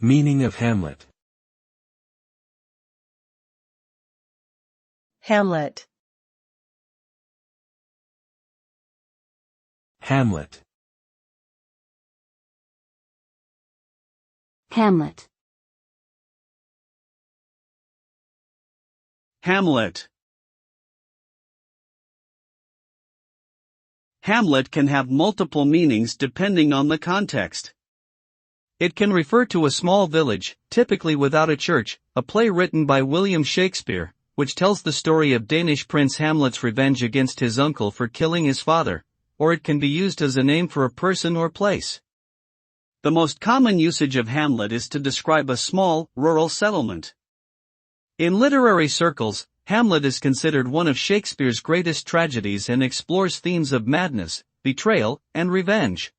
Meaning of Hamlet. Hamlet. Hamlet. Hamlet. Hamlet. Hamlet can have multiple meanings depending on the context. It can refer to a small village, typically without a church, a play written by William Shakespeare, which tells the story of Danish Prince Hamlet's revenge against his uncle for killing his father, or it can be used as a name for a person or place. The most common usage of Hamlet is to describe a small, rural settlement. In literary circles, Hamlet is considered one of Shakespeare's greatest tragedies and explores themes of madness, betrayal, and revenge.